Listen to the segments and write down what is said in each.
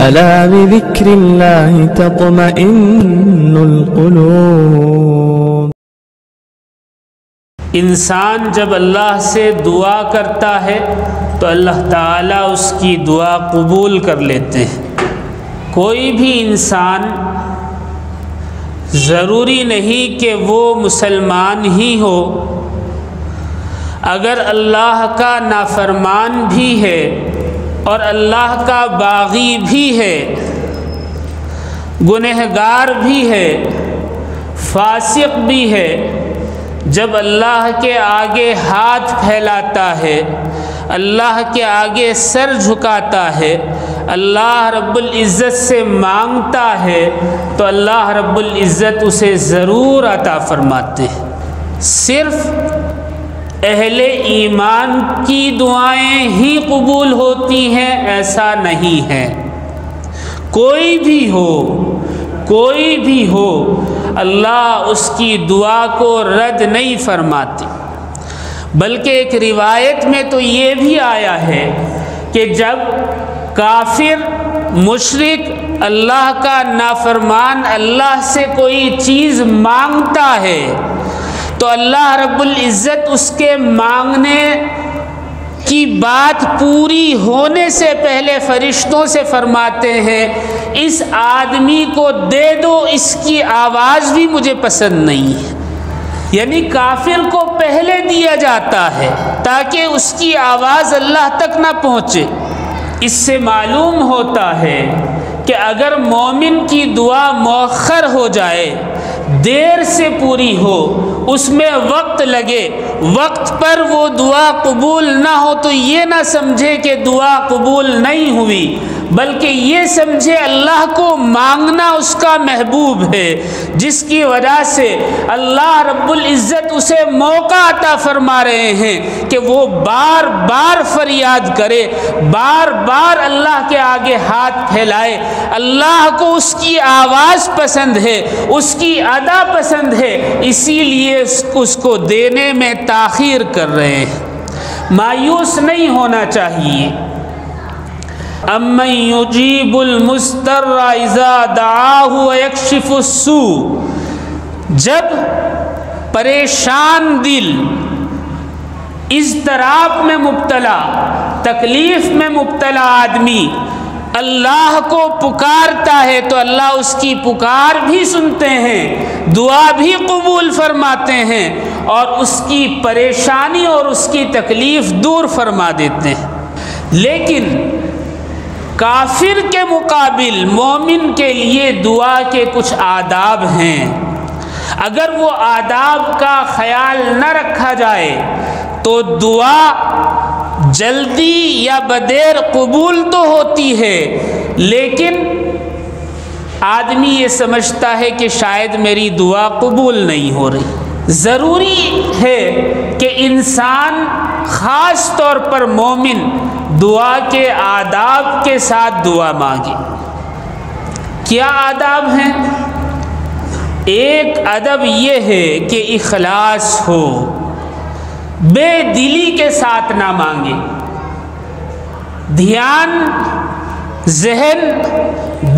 ألا بذكر الله تطمئن القلوب۔ انسان جب اللہ سے دعا کرتا ہے تو اللہ تعالیٰ اس کی دعا قبول کر لیتے ہیں۔ کوئی بھی انسان ضروری نہیں کہ وہ مسلمان ہی ہو، اگر اللہ کا نافرمان بھی ہے اور اللہ کا باغی بھی ہے، گنہگار بھی ہے، فاسق بھی ہے، جب اللہ کے آگے ہاتھ پھیلاتا ہے، اللہ کے آگے سر جھکاتا ہے، اللہ رب العزت سے مانگتا ہے تو اللہ رب العزت اسے ضرور عطا فرماتے ہیں۔ صرف اہل ایمان کی دعائیں ہی قبول ہوتی ہیں ایسا نہیں ہے۔ کوئی بھی ہو اللہ اس کی دعا کو رد نہیں فرماتے، بلکہ ایک روایت میں تو یہ بھی آیا ہے کہ جب کافر مشرک اللہ کا نافرمان اللہ سے کوئی چیز مانگتا ہے تو اللہ رب العزت اس کے مانگنے کی بات پوری ہونے سے پہلے فرشتوں سے فرماتے ہیں اس آدمی کو دے دو، اس کی آواز بھی مجھے پسند نہیں ہے۔ یعنی کافر کو پہلے دیا جاتا ہے تاکہ اس کی آواز اللہ تک نہ پہنچے۔ اس سے معلوم ہوتا ہے کہ اگر مومن کی دعا مؤخر ہو جائے، دیر سے پوری ہو، اس میں وقت لگے، وقت پر وہ دعا قبول نہ ہو تو یہ نہ سمجھے کہ دعا قبول نہیں ہوئی، بلکہ یہ سمجھے اللہ کو مانگنا اس کا محبوب ہے، جس کی وجہ سے اللہ رب العزت اسے موقع عطا فرما رہے ہیں کہ وہ بار بار فریاد کرے، بار بار اللہ کے آگے ہاتھ پھیلائے۔ اللہ کو اس کی آواز پسند ہے، اس کی ادا پسند ہے، اسی لیے اس کو دینے میں تاخیر کر رہے ہیں۔ مایوس نہیں ہونا چاہیے۔ امن یجیب المضطر اذا دعاہ ویکشف السوء، جب پریشان دل، اضطراب میں مبتلا، تکلیف میں مبتلا آدمی اللہ کو پکارتا ہے تو اللہ اس کی پکار بھی سنتے ہیں، دعا بھی قبول فرماتے ہیں اور اس کی پریشانی اور اس کی تکلیف دور فرما دیتے ہیں۔ لیکن کافر کے مقابل مومن کے لیے دعا کے کچھ آداب ہیں، اگر وہ آداب کا خیال نہ رکھا جائے تو دعا جلدی یا بدیر قبول تو ہوتی ہے، لیکن آدمی یہ سمجھتا ہے کہ شاید میری دعا قبول نہیں ہو رہی۔ ضروری ہے کہ انسان خاص طور پر مومن دعا کے آداب کے ساتھ دعا مانگے۔ کیا آداب ہیں؟ ایک ادب یہ ہے کہ اخلاص ہو، بے دلی کے ساتھ نہ مانگے، دھیان، ذہن،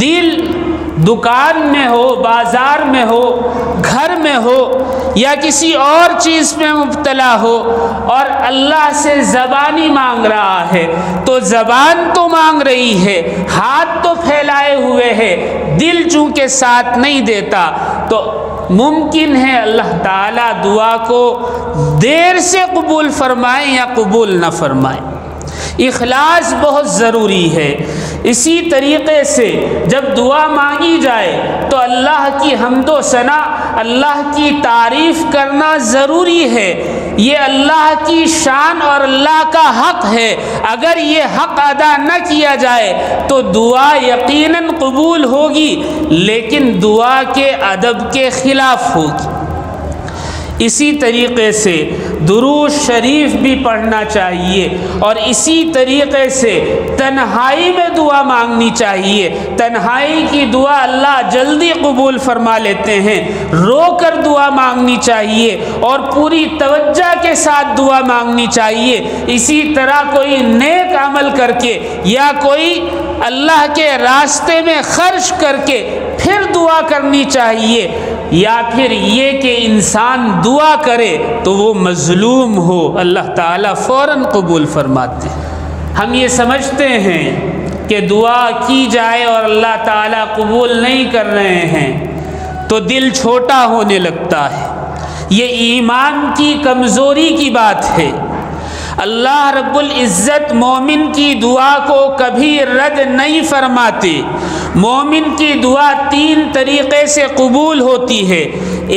دل دکان میں ہو، بازار میں ہو، گھر میں ہو یا کسی اور چیز میں مبتلا ہو اور اللہ سے زبانی مانگ رہا ہے تو زبان تو مانگ رہی ہے، ہاتھ تو پھیلائے ہوئے ہے، دل چونکہ ساتھ نہیں دیتا تو ممکن ہے اللہ تعالیٰ دعا کو دیر سے قبول فرمائے یا قبول نہ فرمائے۔ اخلاص بہت ضروری ہے۔ اسی طریقے سے جب دعا مانگی جائے تو اللہ کی حمد و ثنا، اللہ کی تعریف کرنا ضروری ہے۔ یہ اللہ کی شان اور اللہ کا حق ہے، اگر یہ حق ادا نہ کیا جائے تو دعا یقیناً قبول ہوگی، لیکن دعا کے ادب کے خلاف ہوگی۔ اسی طریقے سے درود شریف بھی پڑھنا چاہیے اور اسی طریقے سے تنہائی میں دعا مانگنی چاہیے۔ تنہائی کی دعا اللہ جلدی قبول فرما لیتے ہیں۔ رو کر دعا مانگنی چاہیے اور پوری توجہ کے ساتھ دعا مانگنی چاہیے۔ اسی طرح کوئی نیک عمل کر کے یا کوئی اللہ کے راستے میں خرچ کر کے پھر دعا کرنی چاہیے، یا پھر یہ کہ انسان دعا کرے تو وہ مظلوم ہو، اللہ تعالیٰ فوراً قبول فرماتے ہیں۔ ہم یہ سمجھتے ہیں کہ دعا کی جائے اور اللہ تعالیٰ قبول نہیں کر رہے ہیں تو دل چھوٹا ہونے لگتا ہے، یہ ایمان کی کمزوری کی بات ہے۔ اللہ رب العزت مومن کی دعا کو کبھی رد نہیں فرماتے۔ مومن کی دعا 3 طریقے سے قبول ہوتی ہے۔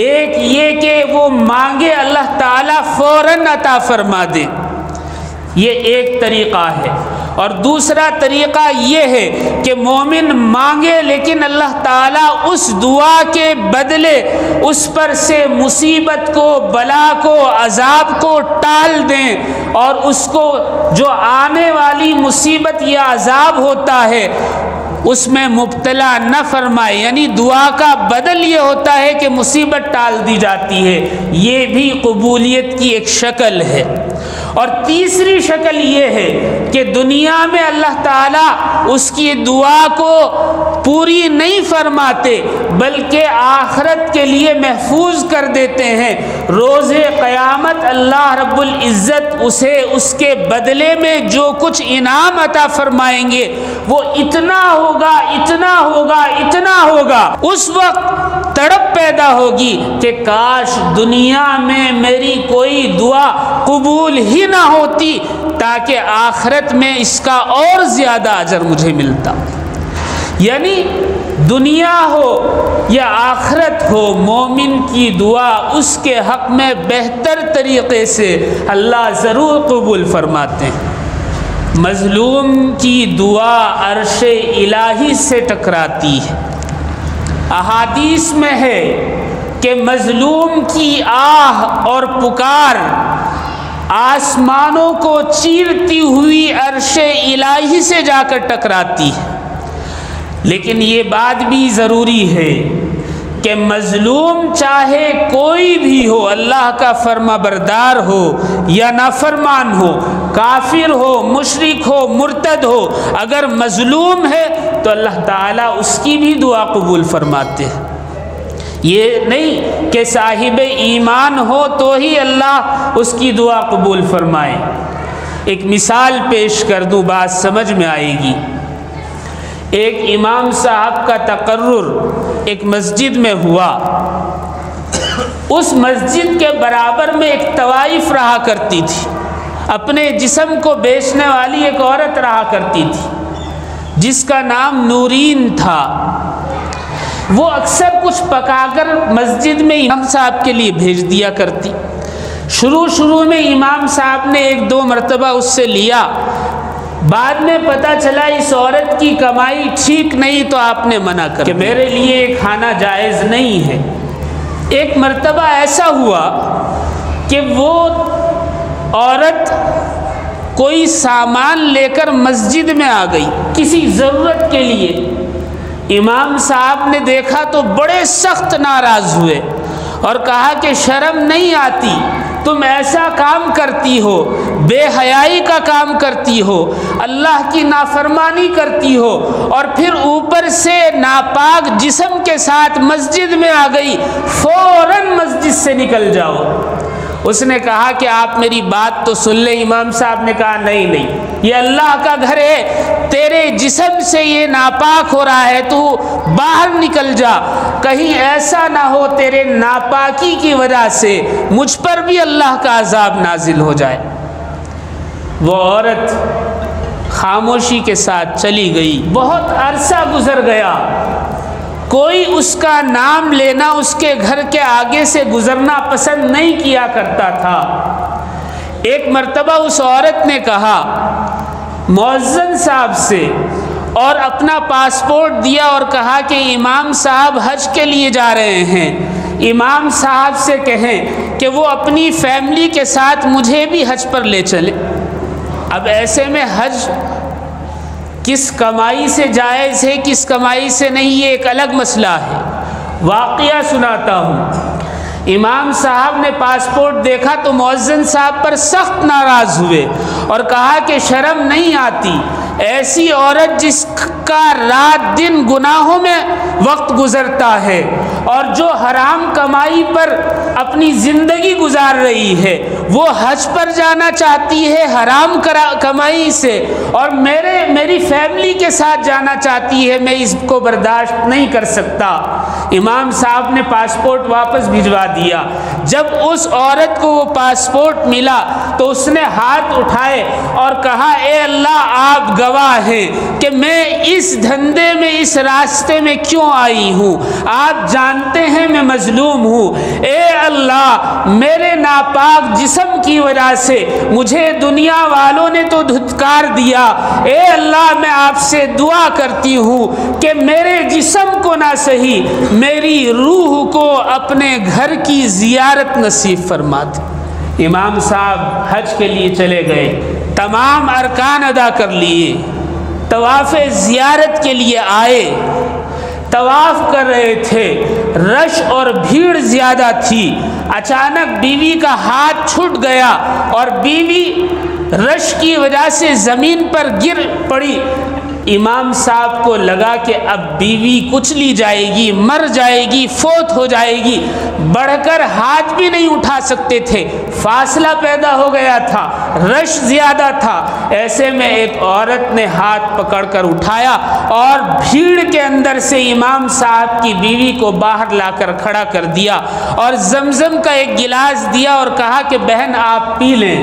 ایک یہ کہ وہ مانگے اللہ تعالیٰ فوراً عطا فرما دے، یہ ایک طریقہ ہے، اور دوسرا طریقہ یہ ہے کہ مومن مانگے لیکن اللہ تعالیٰ اس دعا کے بدلے اس پر سے مصیبت کو، بلا کو، عذاب کو ٹال دیں، اور اس کو جو آنے والی مصیبت یا عذاب ہوتا ہے اس میں مبتلا نہ فرمائے، یعنی دعا کا بدل یہ ہوتا ہے کہ مصیبت ٹال دی جاتی ہے، یہ بھی قبولیت کی ایک شکل ہے۔ اور تیسری شکل یہ ہے کہ دنیا میں اللہ تعالیٰ اس کی دعا کو پوری نہیں فرماتے بلکہ آخرت کے لیے محفوظ کر دیتے ہیں۔ روز قیامت اللہ رب العزت اسے اس کے بدلے میں جو کچھ انعام عطا فرمائیں گے وہ اتنا ہوگا، اتنا ہوگا، اتنا ہوگا۔ اس وقت تڑپ پیدا ہوگی کہ کاش دنیا میں میری کوئی دعا قبول ہی نہ ہوتی تاکہ آخرت میں اس کا اور زیادہ اجر مجھے ملتا۔ یعنی دنیا ہو یا آخرت ہو، مومن کی دعا اس کے حق میں بہتر طریقے سے اللہ ضرور قبول فرماتے ہیں۔ مظلوم کی دعا عرش الہی سے ٹکراتی ہے۔ احادیث میں ہے کہ مظلوم کی آہ اور پکار آسمانوں کو چیرتی ہوئی عرش الہی سے جا کر ٹکراتی ہے۔ لیکن یہ بات بھی ضروری ہے کہ مظلوم چاہے کوئی بھی ہو، اللہ کا فرما بردار ہو یا نافرمان ہو، کافر ہو، مشرک ہو، مرتد ہو، اگر مظلوم ہے تو اللہ تعالیٰ اس کی بھی دعا قبول فرماتے ہیں۔ یہ نہیں کہ صاحب ایمان ہو تو ہی اللہ اس کی دعا قبول فرمائے۔ ایک مثال پیش کر دوں، بات سمجھ میں آئے گی۔ ایک امام صاحب کا تقرر ایک مسجد میں ہوا۔ اس مسجد کے برابر میں ایک طوائف رہا کرتی تھی، اپنے جسم کو بیچنے والی ایک عورت رہا کرتی تھی جس کا نام نورین تھا۔ وہ اکثر کچھ پکا کر مسجد میں امام صاحب کے لیے بھیج دیا کرتی۔ شروع میں امام صاحب نے 1-2 مرتبہ اس سے لیا، بعد میں پتہ چلا اس عورت کی کمائی ٹھیک نہیں تو آپ نے منع کر کہ میرے لیے یہ کھانا جائز نہیں ہے۔ ایک مرتبہ ایسا ہوا کہ وہ عورت کوئی سامان لے کر مسجد میں آ گئی کسی ضرورت کے لیے۔ امام صاحب نے دیکھا تو بڑے سخت ناراض ہوئے اور کہا کہ شرم نہیں آتی، تم ایسا کام کرتی ہو، بے حیائی کا کام کرتی ہو، اللہ کی نافرمانی کرتی ہو، اور پھر اوپر سے ناپاک جسم کے ساتھ مسجد میں آ گئی، فوراً مسجد سے نکل جاؤ۔ اس نے کہا کہ آپ میری بات تو سن لیں۔ امام صاحب نے کہا نہیں، یہ اللہ کا گھر ہے، تیرے جسم سے یہ ناپاک ہو رہا ہے، تو باہر نکل جا، کہیں ایسا نہ ہو تیرے ناپاکی کی وجہ سے مجھ پر بھی اللہ کا عذاب نازل ہو جائے۔ وہ عورت خاموشی کے ساتھ چلی گئی۔ بہت عرصہ گزر گیا، کوئی اس کا نام لینا، اس کے گھر کے آگے سے گزرنا پسند نہیں کیا کرتا تھا۔ ایک مرتبہ اس عورت نے کہا مؤذن صاحب سے، اور اپنا پاسپورٹ دیا اور کہا کہ امام صاحب حج کے لیے جا رہے ہیں، امام صاحب سے کہیں کہ وہ اپنی فیملی کے ساتھ مجھے بھی حج پر لے چلے۔ اب ایسے میں حج کس کمائی سے جائز ہے، کس کمائی سے نہیں، یہ ایک الگ مسئلہ ہے۔ واقعہ سناتا ہوں۔ امام صاحب نے پاسپورٹ دیکھا تو مؤذن صاحب پر سخت ناراض ہوئے اور کہا کہ شرم نہیں آتی ایسی عورت جس کا رات دن گناہوں میں وقت گزرتا ہے اور جو حرام کمائی پر اپنی زندگی گزار رہی ہے، وہ حج پر جانا چاہتی ہے حرام کمائی سے اور میری فیملی کے ساتھ جانا چاہتی ہے، میں اس کو برداشت نہیں کر سکتا۔ امام صاحب نے پاسپورٹ واپس بھجوا دیا۔ جب اس عورت کو وہ پاسپورٹ ملا تو اس نے ہاتھ اٹھائے اور کہا، اے اللہ آپ گواہ ہیں کہ میں اس دھندے میں اس راستے میں کیوں آئی ہوں، آپ جانتے ہیں میں مظلوم ہوں، اے اللہ میرے ناپاک جسم کی وجہ سے مجھے دنیا والوں نے تو دھتکار دیا، اے اللہ میں آپ سے دعا کرتی ہوں کہ میرے جسم کو نہ صحیح میری روح کو اپنے گھر کی زیارت نصیب فرما دے۔ امام صاحب حج کے لیے چلے گئے، تمام ارکان ادا کر لیے، طواف زیارت کے لیے آئے، طواف کر رہے تھے، رش اور بھیڑ زیادہ تھی۔ اچانک بیوی کا ہاتھ چھوٹ گیا اور بیوی رش کی وجہ سے زمین پر گر پڑی۔ امام صاحب کو لگا کہ اب بیوی کچلی جائے گی، مر جائے گی، فوت ہو جائے گی، بڑھ کر ہاتھ بھی نہیں اٹھا سکتے تھے، فاصلہ پیدا ہو گیا تھا، رش زیادہ تھا۔ ایسے میں ایک عورت نے ہاتھ پکڑ کر اٹھایا اور بھیڑ کے اندر سے امام صاحب کی بیوی کو باہر لا کر کھڑا کر دیا اور زمزم کا ایک گلاس دیا اور کہا کہ بہن آپ پی لیں۔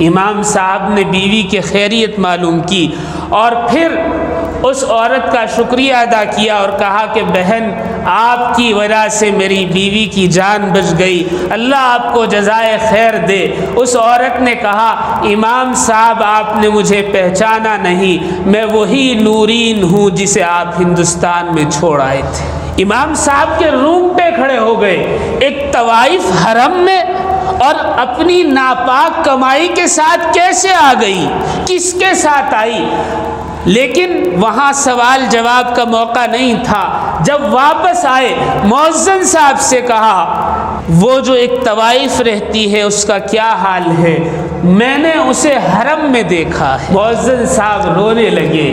امام صاحب نے بیوی کی خیریت معلوم کی اور پھر اس عورت کا شکریہ ادا کیا اور کہا کہ بہن آپ کی وجہ سے میری بیوی کی جان بچ گئی، اللہ آپ کو جزائے خیر دے۔ اس عورت نے کہا، امام صاحب آپ نے مجھے پہچانا نہیں، میں وہی نورین ہوں جسے آپ ہندوستان میں چھوڑ آئے تھے۔ امام صاحب کے رونگٹے کھڑے ہو گئے، ایک طوائف حرم میں اور اپنی ناپاک کمائی کے ساتھ کیسے آ گئی، کس کے ساتھ آئی؟ لیکن وہاں سوال جواب کا موقع نہیں تھا۔ جب واپس آئے مؤذن صاحب سے کہا، وہ جو ایک طوائف رہتی ہے اس کا کیا حال ہے؟ میں نے اسے حرم میں دیکھا ہے۔ مؤذن صاحب رونے لگے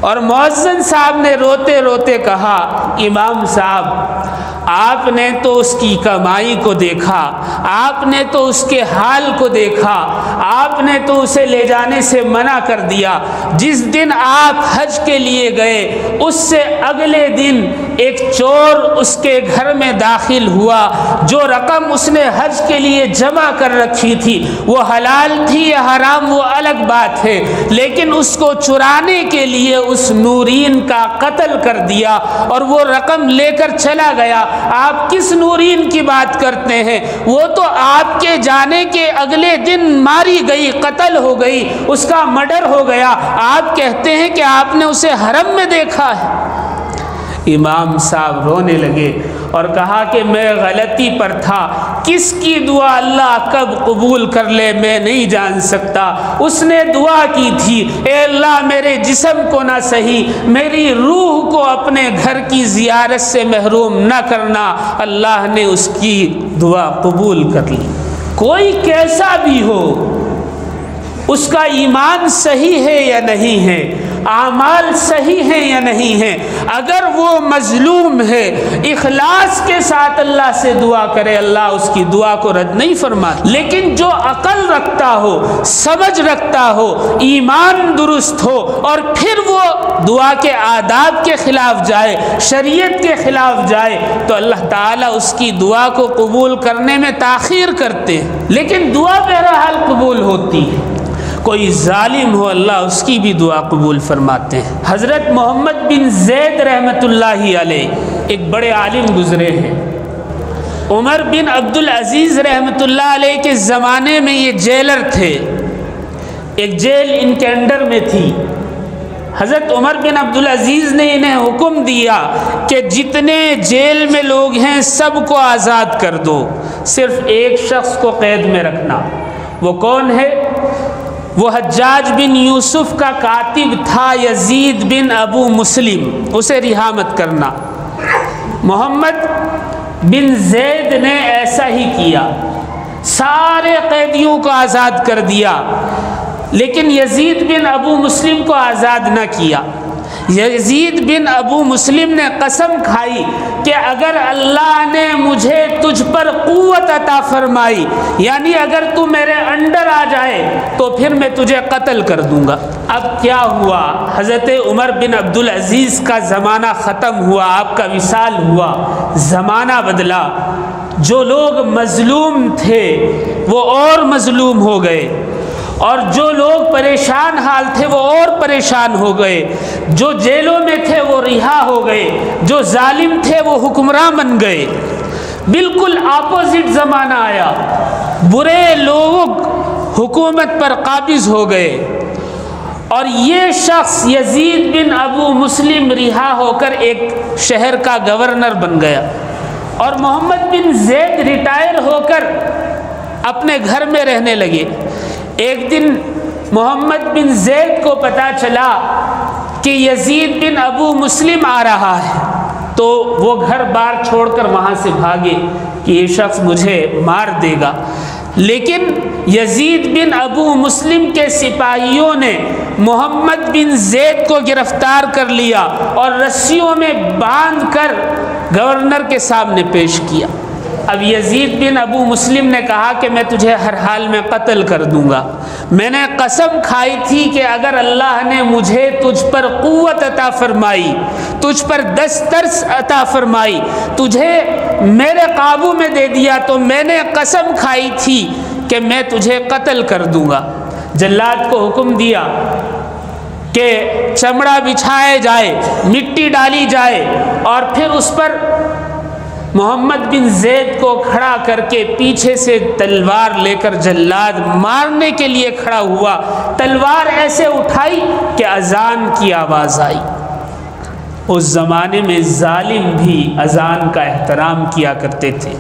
اور مؤذن صاحب نے روتے روتے کہا، امام صاحب آپ نے تو اس کی کمائی کو دیکھا، آپ نے تو اس کے حال کو دیکھا، آپ نے تو اسے لے جانے سے منع کر دیا۔ جس دن آپ حج کے لیے گئے اس سے اگلے دن ایک چور اس کے گھر میں داخل ہوا، جو رقم اس نے حج کے لیے جمع کر رکھی تھی وہ حلال تھی یا حرام وہ الگ بات ہے، لیکن اس کو چرانے کے لیے اس نورین کا قتل کر دیا اور وہ رقم لے کر چلا گیا۔ آپ کس نورین کی بات کرتے ہیں؟ وہ تو آپ کے جانے کے اگلے دن ماری گئی، قتل ہو گئی، اس کا مرڈر ہو گیا، آپ کہتے ہیں کہ آپ نے اسے حرم میں دیکھا ہے۔ امام صاحب رونے لگے اور کہا کہ میں غلطی پر تھا، کس کی دعا اللہ کب قبول کر لے میں نہیں جان سکتا۔ اس نے دعا کی تھی، اے اللہ میرے جسم کو نہ صحیح میری روح کو اپنے گھر کی زیارت سے محروم نہ کرنا، اللہ نے اس کی دعا قبول کر لی۔ کوئی کیسا بھی ہو، اس کا ایمان صحیح ہے یا نہیں ہے، اعمال صحیح ہیں یا نہیں ہیں، اگر وہ مظلوم ہے اخلاص کے ساتھ اللہ سے دعا کرے، اللہ اس کی دعا کو رد نہیں فرماتا۔ لیکن جو عقل رکھتا ہو، سمجھ رکھتا ہو، ایمان درست ہو اور پھر وہ دعا کے آداب کے خلاف جائے، شریعت کے خلاف جائے، تو اللہ تعالیٰ اس کی دعا کو قبول کرنے میں تاخیر کرتے ہیں، لیکن دعا بہرحال قبول ہوتی ہے۔ کوئی ظالم ہو اللہ اس کی بھی دعا قبول فرماتے ہیں۔ حضرت محمد بن زید رحمۃ اللہ علیہ ایک بڑے عالم گزرے ہیں۔ عمر بن عبدالعزیز رحمۃ اللہ علیہ کے زمانے میں یہ جیلر تھے، ایک جیل ان کے انڈر میں تھی۔ حضرت عمر بن عبدالعزیز نے انہیں حکم دیا کہ جتنے جیل میں لوگ ہیں سب کو آزاد کر دو، صرف ایک شخص کو قید میں رکھنا۔ وہ کون ہے؟ وہ حجاج بن یوسف کا کاتب تھا یزید بن ابو مسلم، اسے رہا مت کرنا۔ محمد بن زید نے ایسا ہی کیا، سارے قیدیوں کو آزاد کر دیا۔ لیکن یزید بن ابو مسلم کو آزاد نہ کیا۔ یزید بن ابو مسلم نے قسم کھائی کہ اگر اللہ نے مجھے تجھ پر قوت عطا فرمائی، یعنی اگر تو میرے انڈر آ جائے تو پھر میں تجھے قتل کر دوں گا۔ اب کیا ہوا؟ حضرت عمر بن عبدالعزیز کا زمانہ ختم ہوا، آپ کا وصال ہوا، زمانہ بدلا۔ جو لوگ مظلوم تھے وہ اور مظلوم ہو گئے، اور جو لوگ پریشان حال تھے وہ اور پریشان ہو گئے، جو جیلوں میں تھے وہ رہا ہو گئے، جو ظالم تھے وہ حکمراں بن گئے۔ بالکل اپوزٹ زمانہ آیا، برے لوگ حکومت پر قابض ہو گئے، اور یہ شخص یزید بن ابو مسلم رہا ہو کر ایک شہر کا گورنر بن گیا، اور محمد بن زید ریٹائر ہو کر اپنے گھر میں رہنے لگے۔ ایک دن محمد بن زید کو پتہ چلا کہ یزید بن ابو مسلم آ رہا ہے، تو وہ گھر بار چھوڑ کر وہاں سے بھاگے کہ یہ شخص مجھے مار دے گا۔ لیکن یزید بن ابو مسلم کے سپاہیوں نے محمد بن زید کو گرفتار کر لیا اور رسیوں میں باندھ کر گورنر کے سامنے پیش کیا۔ اب یزید بن ابو مسلم نے کہا کہ میں تجھے ہر حال میں قتل کر دوں گا، میں نے قسم کھائی تھی کہ اگر اللہ نے مجھے تجھ پر قوت عطا فرمائی، تجھ پر دسترس عطا فرمائی، تجھے میرے قابو میں دے دیا تو میں نے قسم کھائی تھی کہ میں تجھے قتل کر دوں گا۔ جلاد کو حکم دیا کہ چمڑا بچھائے جائے، مٹی ڈالی جائے، اور پھر اس پر محمد بن زید کو کھڑا کر کے پیچھے سے تلوار لے کر جلاد مارنے کے لیے کھڑا ہوا۔ تلوار ایسے اٹھائی کہ اذان کی آواز آئی۔ اس زمانے میں ظالم بھی اذان کا احترام کیا کرتے تھے۔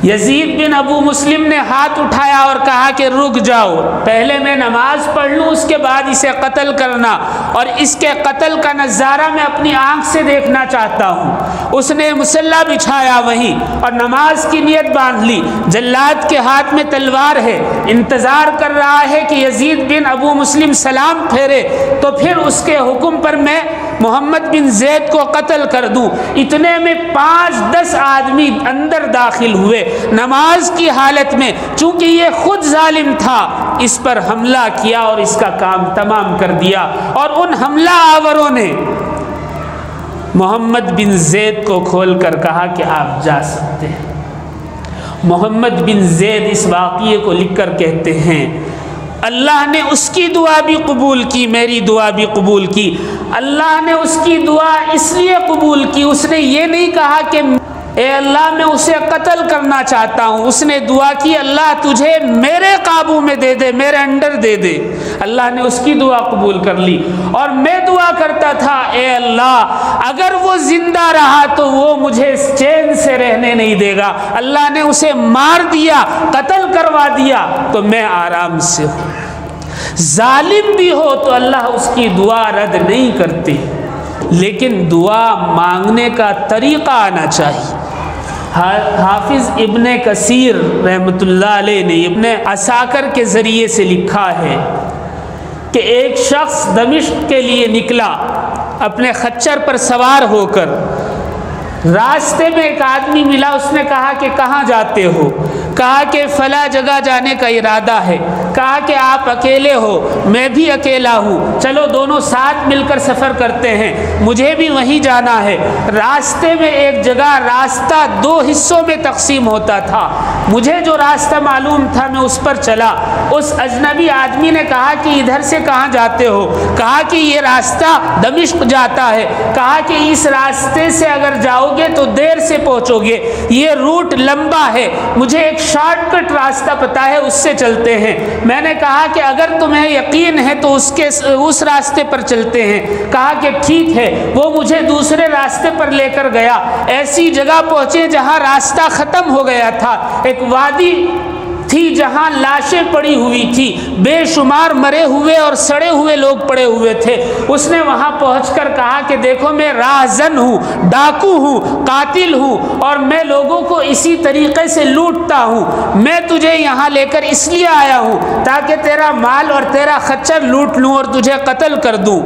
یزید بن ابو مسلم نے ہاتھ اٹھایا اور کہا کہ رک جاؤ، پہلے میں نماز پڑھ لوں، اس کے بعد اسے قتل کرنا، اور اس کے قتل کا نظارہ میں اپنی آنکھ سے دیکھنا چاہتا ہوں۔ اس نے مسلح بچھایا وہیں اور نماز کی نیت باندھ لی۔ جلاد کے ہاتھ میں تلوار ہے، انتظار کر رہا ہے کہ یزید بن ابو مسلم سلام پھیرے تو پھر اس کے حکم پر میں محمد بن زید کو قتل کر دوں۔ اتنے میں 5-10 آدمی اندر داخل ہوئے نماز کی حالت میں، چونکہ یہ خود ظالم تھا، اس پر حملہ کیا اور اس کا کام تمام کر دیا۔ اور ان حملہ آوروں نے محمد بن زید کو کھول کر کہا کہ آپ جا سکتے ہیں۔ محمد بن زید اس واقعے کو لکھ کر کہتے ہیں اللہ نے اس کی دعا بھی قبول کی، میری دعا بھی قبول کی۔ اللہ نے اس کی دعا اس لیے قبول کی، اس نے یہ نہیں کہا کہ اے اللہ میں اسے قتل کرنا چاہتا ہوں، اس نے دعا کی اللہ تجھے میرے قابو میں دے دے، میرے انڈر دے دے۔ اللہ نے اس کی دعا قبول کر لی، اور میں دعا کرتا تھا اے اللہ اگر وہ زندہ رہا تو وہ مجھے چین سے رہنے نہیں دے گا، اللہ نے اسے مار دیا، قتل کروا دیا تو میں آرام سے ہوں۔ ظالم بھی ہو تو اللہ اس کی دعا رد نہیں کرتے، لیکن دعا مانگنے کا طریقہ آنا چاہیے۔ حافظ ابن کثیر رحمۃ اللہ علیہ نے ابن عساکر کے ذریعے سے لکھا ہے کہ ایک شخص دمشق کے لیے نکلا اپنے خچر پر سوار ہو کر، راستے میں ایک آدمی ملا، اس نے کہا کہ کہاں جاتے ہو؟ کہا کہ فلاں جگہ جانے کا ارادہ ہے۔ کہا کہ آپ اکیلے ہو؟ میں بھی اکیلا ہوں، چلو دونوں ساتھ مل کر سفر کرتے ہیں، مجھے بھی وہیں جانا ہے۔ راستے میں ایک جگہ راستہ 2 حصوں میں تقسیم ہوتا تھا، مجھے جو راستہ معلوم تھا میں اس پر چلا۔ اس اجنبی آدمی نے کہا کہ ادھر سے کہاں جاتے ہو؟ کہا کہ یہ راستہ دمشق جاتا ہے۔ کہا کہ اس راستے سے اگر جاؤ گے تو دیر سے پہنچو گے، یہ روٹ لمبا ہے، مجھے ایک شارٹ کٹ راستہ پتا ہے، اس سے چلتے ہیں۔ میں نے کہا کہ اگر تمہیں یقین ہے تو اس راستے پر چلتے ہیں۔ کہا کہ ٹھیک ہے۔ وہ مجھے دوسرے راستے پر لے کر گیا، ایسی جگہ پہنچے جہاں راستہ ختم ہو گیا تھا، ایک وادی تھی جہاں لاشیں پڑی ہوئی تھی، بے شمار مرے ہوئے اور سڑے ہوئے لوگ پڑے ہوئے تھے، اس نے وہاں پہنچ کر کہا کہ دیکھو میں راہزن ہوں، ڈاکو ہوں، قاتل ہوں، اور میں لوگوں کو اسی طریقے سے لوٹتا ہوں، میں تجھے یہاں لے کر اس لیے آیا ہوں تاکہ تیرا مال اور تیرا خچر لوٹ لوں اور تجھے قتل کر دوں۔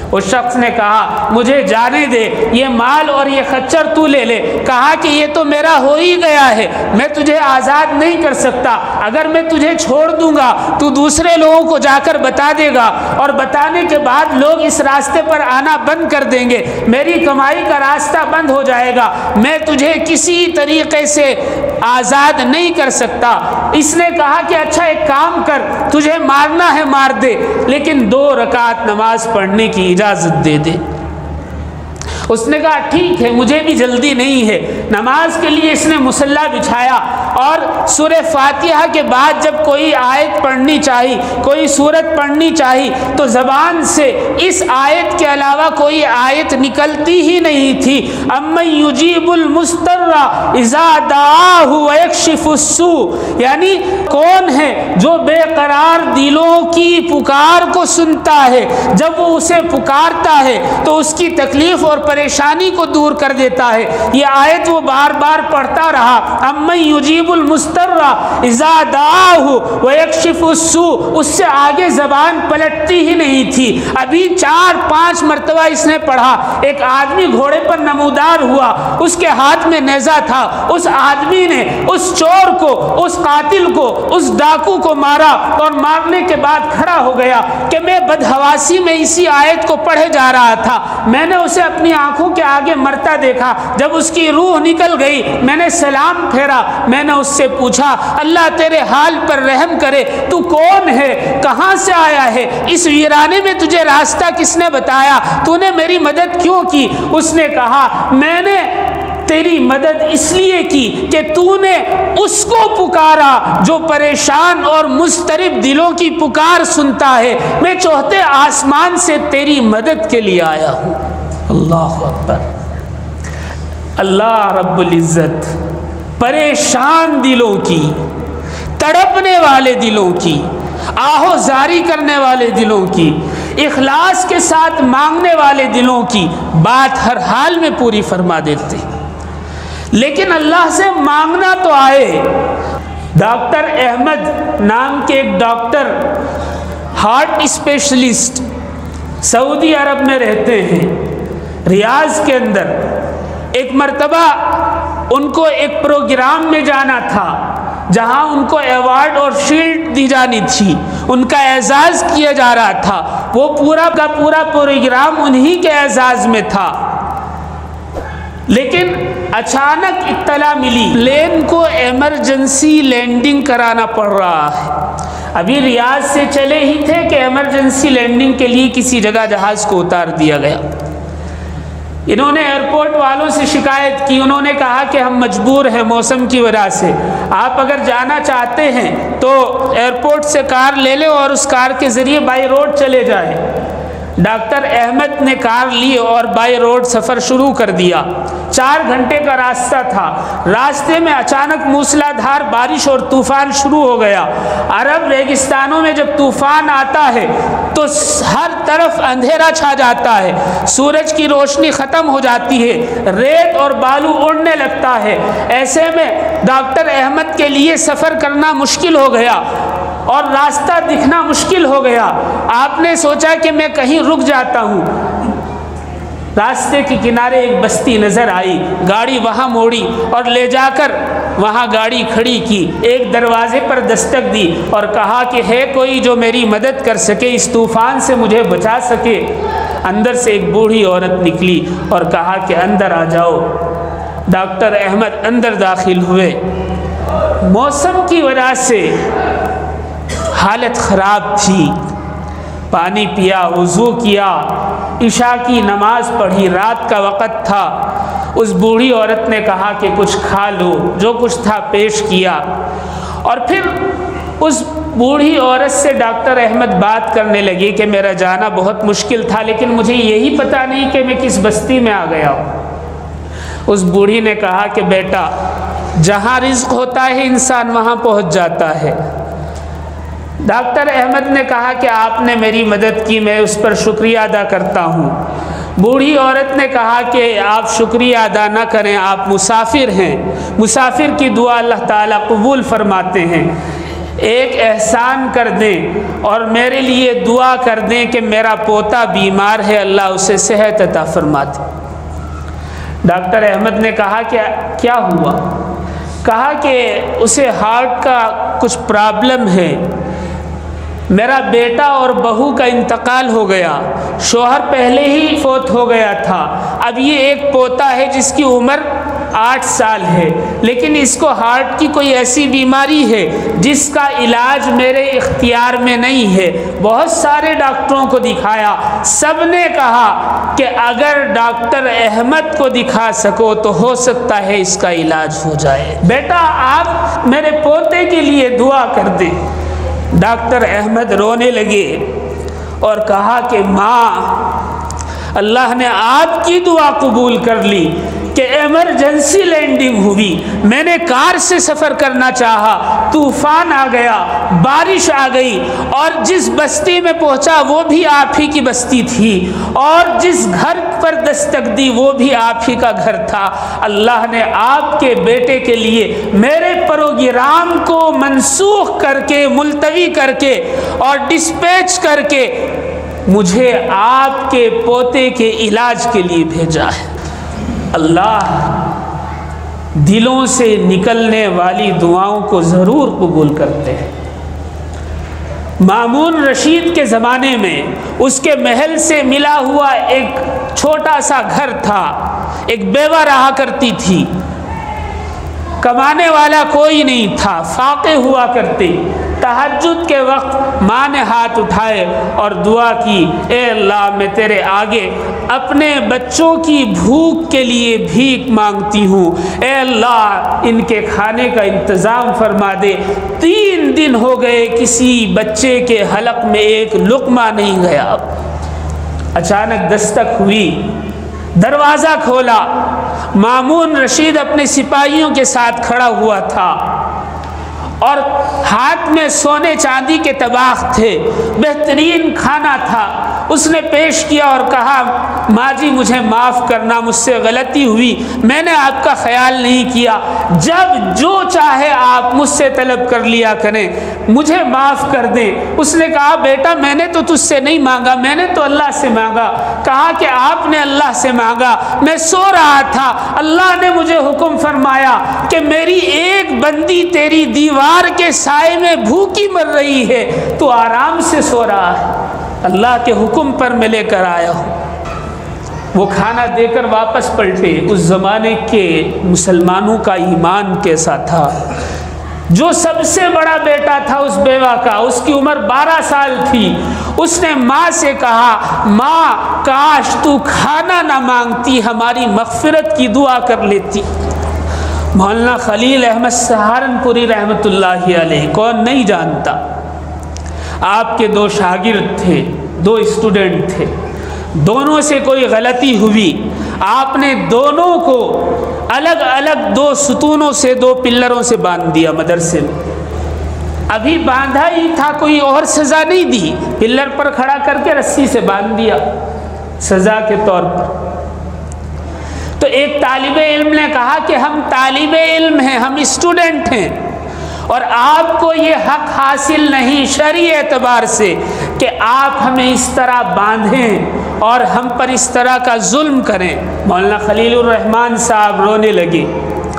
اس شخص نے کہا مجھے جانے دے، یہ مال اور یہ خچر تو لے لے۔ کہا کہ یہ تو میرا ہو ہی گیا ہے، میں تجھے آزاد نہیں کر سکتا، اگر میں تجھے چھوڑ دوں گا تو دوسرے لوگوں کو جا کر بتا دے گا، اور بتانے کے بعد لوگ اس راستے پر آنا بند کر دیں گے، میری کمائی کا راستہ بند ہو جائے گا، میں تجھے کسی طریقے سے آزاد نہیں کر سکتا۔ اس نے کہا کہ اچھا ایک کام کر، تجھے مارنا ہے مار دے، لیکن 2 رکعت نماز پڑھنے کی اجازت دے دے۔ اس نے کہا ٹھیک ہے، مجھے بھی جلدی نہیں ہے۔ نماز کے لیے اس نے مصلی بچھایا، اور سورہ فاتحہ کے بعد جب کوئی آیت پڑھنی چاہی، کوئی سورت پڑھنی چاہی، تو زبان سے اس آیت کے علاوہ کوئی آیت نکلتی ہی نہیں تھی۔ امن یجیب المضطر اذا دعاہ ویکشف السوء، یعنی کون ہے جو بے قرار دلوں کی پکار کو سنتا ہے، جب وہ اسے پکارتا ہے تو اس کی تکلیف اور پریشانی کو دور کر دیتا ہے۔ یہ آیت وہ بار بار پڑھتا رہا، امن یجیب المضطر اذا دعاہ ویکشف السوء، اس سے آگے زبان پلٹتی ہی نہیں تھی۔ ابھی 4-5 مرتبہ اس نے پڑھا، ایک آدمی گھوڑے پر نمودار ہوا، اس کے ہاتھ میں نیزہ تھا، اس آدمی نے اس چور کو، اس قاتل کو، اس ڈاکو کو مارا، اور مارنے کے بعد کھڑا ہو گیا کہ میں بدحواسی میں اسی آیت کو پڑھے جا رہا تھا، میں نے اسے اپنی آنکھوں کے آگے مرتا دیکھا، جب اس کی روح نکل گئی میں نے سلام پھیرا، میں نے اس سے پوچھا اللہ تیرے حال پر رحم کرے، تو کون ہے، کہاں سے آیا ہے، اس ویرانے میں تجھے راستہ کس نے بتایا، تو نے میری مدد کیوں کی؟ اس نے کہا میں نے تیری مدد اس لیے کی کہ تو نے اس کو پکارا جو پریشان اور مضطرب دلوں کی پکار سنتا ہے، میں چوتھے آسمان سے تیری مدد کے لیے آیا ہوں۔ اللہ اکبر۔ اللہ رب العزت پریشان دلوں کی، تڑپنے والے دلوں کی، آہو زاری کرنے والے دلوں کی، اخلاص کے ساتھ مانگنے والے دلوں کی بات ہر حال میں پوری فرما دیتے۔ لیکن اللہ سے مانگنا تو آئے۔ ڈاکٹر احمد نام کے ایک ڈاکٹر، ہارٹ اسپیشلسٹ، سعودی عرب میں رہتے ہیں، ریاض کے اندر۔ ایک مرتبہ ان کو ایک پروگرام میں جانا تھا جہاں ان کو ایوارڈ اور شیلڈ دی جانی تھی، ان کا اعزاز کیا جا رہا تھا، وہ پورا کا پورا پروگرام انہی کے اعزاز میں تھا۔ لیکن اچانک اطلاع ملی پلین کو ایمرجنسی لینڈنگ کرانا پڑ رہا ہے۔ ابھی ریاض سے چلے ہی تھے کہ ایمرجنسی لینڈنگ کے لیے کسی جگہ جہاز کو اتار دیا گیا۔ انہوں نے ایئرپورٹ والوں سے شکایت کی، انہوں نے کہا کہ ہم مجبور ہیں موسم کی وجہ سے، آپ اگر جانا چاہتے ہیں تو ایئرپورٹ سے کار لے لیں اور اس کار کے ذریعے بائی روڈ چلے جائیں۔ ڈاکٹر احمد نے کار لی اور بائی روڈ سفر شروع کر دیا۔ 4 گھنٹے کا راستہ تھا، راستے میں اچانک موسلا دھار بارش اور طوفان شروع ہو گیا۔ عرب ریگستانوں میں جب طوفان آتا ہے تو ہر طرف اندھیرا چھا جاتا ہے، سورج کی روشنی ختم ہو جاتی ہے، ریت اور بالو اڑنے لگتا ہے۔ ایسے میں ڈاکٹر احمد کے لیے سفر کرنا مشکل ہو گیا اور راستہ دکھنا مشکل ہو گیا۔ آپ نے سوچا کہ میں کہیں رک جاتا ہوں۔ راستے کے کنارے ایک بستی نظر آئی، گاڑی وہاں موڑی اور لے جا کر وہاں گاڑی کھڑی کی، ایک دروازے پر دستک دی اور کہا کہ ہے کوئی جو میری مدد کر سکے، اس طوفان سے مجھے بچا سکے؟ اندر سے ایک بوڑھی عورت نکلی اور کہا کہ اندر آ جاؤ۔ ڈاکٹر احمد اندر داخل ہوئے۔ موسم کی وجہ سے حالت خراب تھی، پانی پیا، وضو کیا، عشاء کی نماز پڑھی، رات کا وقت تھا۔ اس بوڑھی عورت نے کہا کہ کچھ کھا لو، جو کچھ تھا پیش کیا، اور پھر اس بوڑھی عورت سے ڈاکٹر احمد بات کرنے لگی کہ میرا جانا بہت مشکل تھا، لیکن مجھے یہی پتہ نہیں کہ میں کس بستی میں آ گیا ہوں۔ اس بوڑھی نے کہا کہ بیٹا جہاں رزق ہوتا ہے انسان وہاں پہنچ جاتا ہے۔ ڈاکٹر احمد نے کہا کہ آپ نے میری مدد کی، میں اس پر شکریہ ادا کرتا ہوں۔ بوڑھی عورت نے کہا کہ آپ شکریہ ادا نہ کریں، آپ مسافر ہیں، مسافر کی دعا اللہ تعالیٰ قبول فرماتے ہیں، ایک احسان کر دیں اور میرے لیے دعا کر دیں کہ میرا پوتا بیمار ہے، اللہ اسے صحت عطا فرماتے۔ ڈاکٹر احمد نے کہا کہ کیا ہوا؟ کہا کہ اسے ہارٹ کا کچھ پرابلم ہے، میرا بیٹا اور بہو کا انتقال ہو گیا، شوہر پہلے ہی فوت ہو گیا تھا، اب یہ ایک پوتا ہے جس کی عمر 8 سال ہے، لیکن اس کو ہارٹ کی کوئی ایسی بیماری ہے جس کا علاج میرے اختیار میں نہیں ہے۔ بہت سارے ڈاکٹروں کو دکھایا، سب نے کہا کہ اگر ڈاکٹر احمد کو دکھا سکو تو ہو سکتا ہے اس کا علاج ہو جائے، بیٹا آپ میرے پوتے کے لیے دعا کر دیں۔ ڈاکٹر احمد رونے لگے اور کہا کہ ماں، اللہ نے آپ کی دعا قبول کر لی کہ ایمرجنسی لینڈنگ ہوئی، میں نے کار سے سفر کرنا چاہا، طوفان آ گیا، بارش آ گئی، اور جس بستی میں پہنچا وہ بھی آپ ہی کی بستی تھی، اور جس گھر پر دستک دی وہ بھی آپ ہی کا گھر تھا۔ اللہ نے آپ کے بیٹے کے لیے میرے پروگرام کو منسوخ کر کے، ملتوی کر کے اور ڈسپیچ کر کے مجھے آپ کے پوتے کے علاج کے لیے بھیجا ہے۔ اللہ دلوں سے نکلنے والی دعاؤں کو ضرور قبول کرتے ہیں۔ مامون رشید کے زمانے میں اس کے محل سے ملا ہوا ایک چھوٹا سا گھر تھا، ایک بیوہ رہا کرتی تھی، کمانے والا کوئی نہیں تھا، فاقے ہوا کرتے۔ تہجد کے وقت ماں نے ہاتھ اٹھائے اور دعا کی، اے اللہ میں تیرے آگے اپنے بچوں کی بھوک کے لیے بھیک مانگتی ہوں، اے اللہ ان کے کھانے کا انتظام فرما دے۔ 3 دن ہو گئے کسی بچے کے حلق میں ایک لقمہ نہیں گیا۔ اچانک دستک ہوئی، دروازہ کھولا، مامون رشید اپنے سپاہیوں کے ساتھ کھڑا ہوا تھا اور ہاتھ میں سونے چاندی کے طباخ تھے، بہترین کھانا تھا۔ اس نے پیش کیا اور کہا، ماں جی مجھے معاف کرنا، مجھ سے غلطی ہوئی، میں نے آپ کا خیال نہیں کیا، جب جو چاہے آپ مجھ سے طلب کر لیا کریں، مجھے معاف کر دیں۔ اس نے کہا، بیٹا میں نے تو تجھ سے نہیں مانگا، میں نے تو اللہ سے مانگا۔ کہا کہ آپ نے اللہ سے مانگا، میں سو رہا تھا، اللہ نے مجھے حکم فرمایا کہ میری ایک بندی تیری دیوار کے سائے میں بھوکی مر رہی ہے، تو آرام سے سو رہا ہے، اللہ کے حکم پر میں لے کر آیا ہوں۔ وہ کھانا دے کر واپس پلٹے۔ اس زمانے کے مسلمانوں کا ایمان کیسا تھا! جو سب سے بڑا بیٹا تھا اس بیوہ کا، اس کی عمر 12 سال تھی، اس نے ماں سے کہا، ماں کاش تو کھانا نہ مانگتی، ہماری مغفرت کی دعا کر لیتی۔ مولانا خلیل احمد سہارنپوری رحمۃ اللہ علیہ، کون نہیں جانتا، آپ کے 2 شاگرد تھے، 2 اسٹوڈنٹ تھے، دونوں سے کوئی غلطی ہوئی، آپ نے دونوں کو الگ الگ 2 ستونوں سے 2 پلروں سے باندھ دیا مدرسے میں۔ ابھی باندھا ہی تھا، کوئی اور سزا نہیں دی، پلر پر کھڑا کر کے رسی سے باندھ دیا سزا کے طور پر۔ تو ایک طالب علم نے کہا کہ ہم طالب علم ہیں، ہم اسٹوڈنٹ ہیں، اور آپ کو یہ حق حاصل نہیں شرعی اعتبار سے کہ آپ ہمیں اس طرح باندھیں اور ہم پر اس طرح کا ظلم کریں۔ مولانا خلیل الرحمن صاحب رونے لگے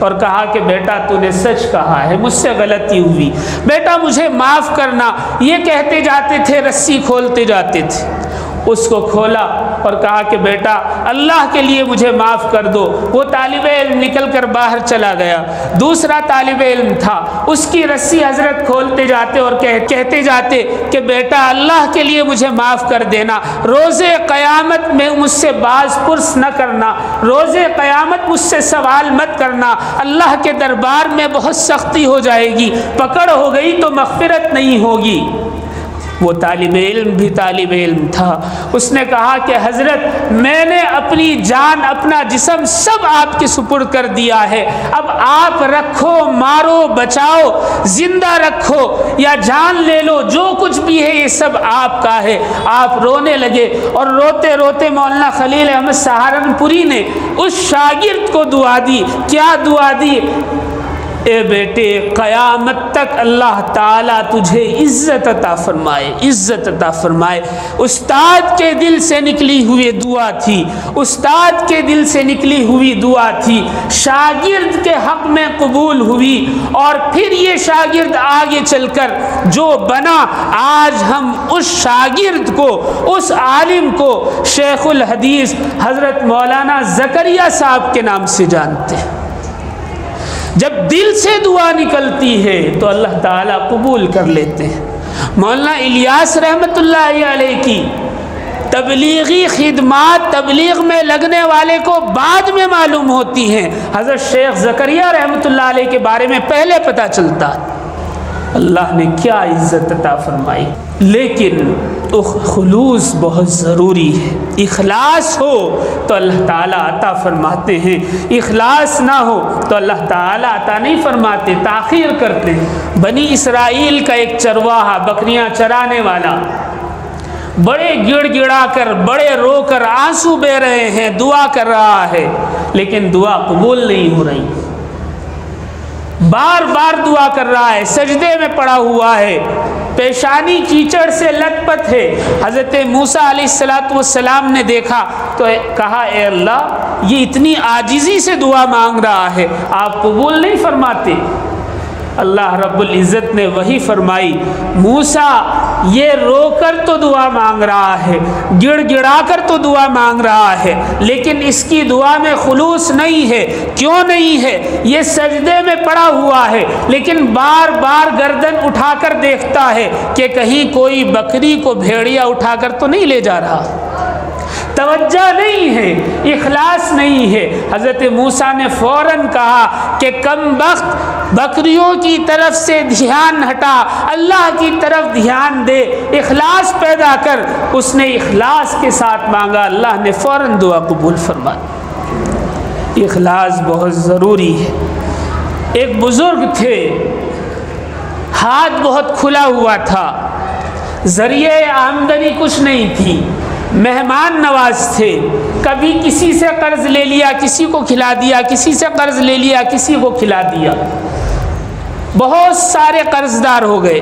اور کہا کہ بیٹا تو نے سچ کہا ہے، مجھ سے غلطی ہوئی، بیٹا مجھے معاف کرنا۔ یہ کہتے جاتے تھے، رسی کھولتے جاتے تھے، اس کو کھولا اور کہا کہ بیٹا اللہ کے لیے مجھے معاف کر دو۔ وہ طالب علم نکل کر باہر چلا گیا۔ دوسرا طالب علم تھا، اس کی رسی حضرت کھولتے جاتے اور کہتے جاتے کہ بیٹا اللہ کے لیے مجھے معاف کر دینا، روز قیامت میں مجھ سے باز پرس نہ کرنا، روز قیامت مجھ سے سوال مت کرنا، اللہ کے دربار میں بہت سختی ہو جائے گی، پکڑ ہو گئی تو مغفرت نہیں ہوگی۔ وہ طالب علم بھی طالب علم تھا. اس نے کہا کہ حضرت میں نے اپنی جان اپنا جسم سب آپ کے سپرد کر دیا ہے, اب آپ رکھو مارو بچاؤ زندہ رکھو یا جان لے لو, جو کچھ بھی ہے یہ سب آپ کا ہے. آپ رونے لگے اور روتے روتے مولانا خلیل احمد سہارنپوری نے اس شاگرد کو دعا دی. کیا دعا دی؟ اے بیٹے قیامت تک اللہ تعالیٰ تجھے عزت عطا فرمائے, عزت عطا فرمائے. استاد کے دل سے نکلی ہوئی دعا تھی, استاد کے دل سے نکلی ہوئی دعا تھی, شاگرد کے حق میں قبول ہوئی. اور پھر یہ شاگرد آگے چل کر جو بنا, آج ہم اس شاگرد کو, اس عالم کو شیخ الحدیث حضرت مولانا زکریا صاحب کے نام سے جانتے ہیں. جب دل سے دعا نکلتی ہے تو اللہ تعالیٰ قبول کر لیتے ہیں. مولانا الیاس رحمۃ اللہ علیہ کی تبلیغی خدمات تبلیغ میں لگنے والے کو بعد میں معلوم ہوتی ہیں, حضرت شیخ زکریا رحمۃ اللہ علیہ کے بارے میں پہلے پتہ چلتا ہے. اللہ نے کیا عزت عطا فرمائی. لیکن خلوص بہت ضروری ہے. اخلاص ہو تو اللہ تعالیٰ عطا فرماتے ہیں, اخلاص نہ ہو تو اللہ تعالیٰ عطا نہیں فرماتے, تاخیر کرتے ہیں. بنی اسرائیل کا ایک چرواہا, بکریاں چرانے والا, بڑے گڑ گڑا کر بڑے رو کر آنسو بہ رہے ہیں, دعا کر رہا ہے, لیکن دعا قبول نہیں ہو رہی. بار بار دعا کر رہا ہے, سجدے میں پڑا ہوا ہے, پیشانی کیچڑ سے لت پت ہے. حضرت موسیٰ علیہ السلام نے دیکھا تو کہا اے اللہ یہ اتنی عاجزی سے دعا مانگ رہا ہے, آپ قبول نہیں فرماتے. اللہ رب العزت نے وہی فرمائی, موسیٰ یہ رو کر تو دعا مانگ رہا ہے, گڑ گڑا کر تو دعا مانگ رہا ہے, لیکن اس کی دعا میں خلوص نہیں ہے. کیوں نہیں ہے؟ یہ سجدے میں پڑا ہوا ہے, لیکن بار بار گردن اٹھا کر دیکھتا ہے کہ کہیں کوئی بکری کو بھیڑیا اٹھا کر تو نہیں لے جا رہا. توجہ نہیں ہے, اخلاص نہیں ہے. حضرت موسیٰ نے فوراً کہا کہ کم بخت بکریوں کی طرف سے دھیان ہٹا, اللہ کی طرف دھیان دے, اخلاص پیدا کر. اس نے اخلاص کے ساتھ مانگا, اللہ نے فوراً دعا قبول فرما. اخلاص بہت ضروری ہے. ایک بزرگ تھے, ہاتھ بہت کھلا ہوا تھا, ذریعہ آمدنی کچھ نہیں تھی, مہمان نواز تھے. کبھی کسی سے قرض لے لیا, کسی کو کھلا دیا, کسی سے قرض لے لیا, کسی کو کھلا دیا, بہت سارے قرض دار ہو گئے.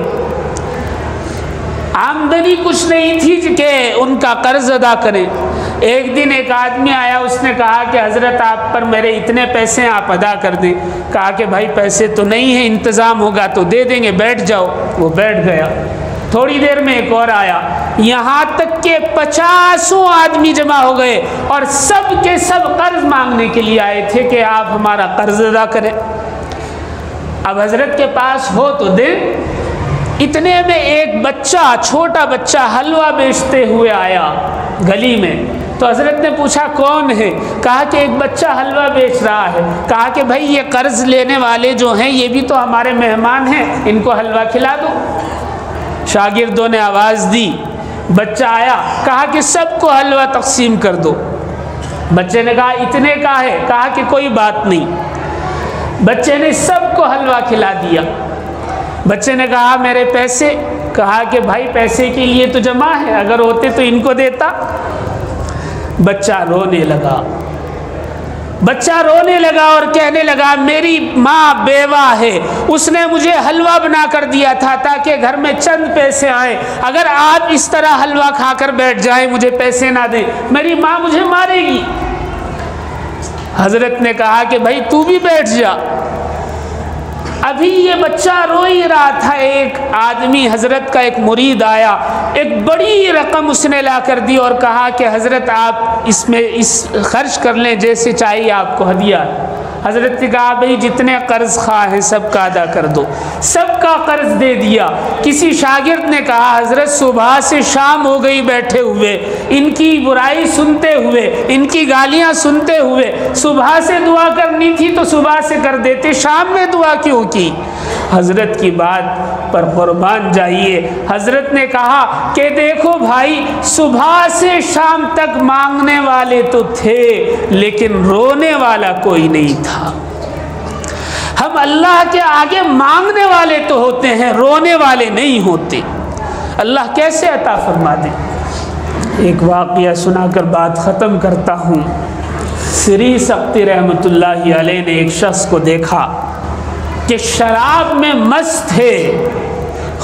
آمدنی کچھ نہیں تھی کہ ان کا قرض ادا کریں. ایک دن ایک آدمی آیا, اس نے کہا کہ حضرت آپ پر میرے اتنے پیسے ہیں, آپ ادا کر دیں. کہا کہ بھائی پیسے تو نہیں ہیں, انتظام ہوگا تو دے دیں گے, بیٹھ جاؤ. وہ بیٹھ گیا. تھوڑی دیر میں ایک اور آیا, یہاں تک کہ 50 آدمی جمع ہو گئے اور سب کے سب قرض مانگنے کے لیے آئے تھے کہ آپ ہمارا قرض ادا کریں. اب حضرت کے پاس ہو تو دیں. اتنے میں ایک بچہ, چھوٹا بچہ حلوہ بیچتے ہوئے آیا گلی میں. تو حضرت نے پوچھا کون ہے؟ کہا کہ ایک بچہ حلوہ بیچ رہا ہے. کہا کہ بھائی یہ قرض لینے والے جو ہیں یہ بھی تو ہمارے مہمان ہیں, ان کو حلوہ کھلا دو. شاگردوں نے آواز دی, بچہ آیا, کہا کہ سب کو حلوہ تقسیم کر دو. بچے نے کہا اتنے کا ہے. کہا کہ کوئی بات نہیں. بچے نے سب کو حلوہ کھلا دیا. بچے نے کہا میرے پیسے؟ کہا کہ بھائی پیسے کے لیے تو جمع ہے, اگر ہوتے تو ان کو دیتا. بچہ رونے لگا. بچہ رونے لگا اور کہنے لگا میری ماں بیوہ ہے, اس نے مجھے حلوہ بنا کر دیا تھا تاکہ گھر میں چند پیسے آئیں. اگر آپ اس طرح حلوہ کھا کر بیٹھ جائیں, مجھے پیسے نہ دیں, میری ماں مجھے مارے گی. حضرت نے کہا کہ بھائی تو بھی بیٹھ جا. ابھی یہ بچہ رو ہی رہا تھا, ایک آدمی حضرت کا ایک مرید آیا, ایک بڑی رقم اس نے لا کر دی اور کہا کہ حضرت آپ اس میں خرچ کر لیں, جیسے چاہیے آپ کو ہدیہ. حضرت نے کہا بھائی جتنے قرض خواہ ہیں سب کا ادا کر دو. سب کا قرض دے دیا. کسی شاگرد نے کہا حضرت صبح سے شام ہو گئی بیٹھے ہوئے, ان کی برائی سنتے ہوئے, ان کی گالیاں سنتے ہوئے, صبح سے دعا کرنی تھی تو صبح سے کر دیتے, شام میں دعا کیوں کی؟ حضرت کی بات پر قربان جائیے، حضرت نے کہا کہ دیکھو بھائی، صبح سے شام تک مانگنے والے تو تھے لیکن رونے والا کوئی نہیں تھا۔ ہم اللہ کے آگے مانگنے والے تو ہوتے ہیں، رونے والے نہیں ہوتے۔ اللہ کیسے عطا فرما دے؟ ایک واقعہ سنا کر بات ختم کرتا ہوں۔ سری سقطی رحمۃ اللہ علیہ نے ایک شخص کو دیکھا کہ شراب میں مست ہے،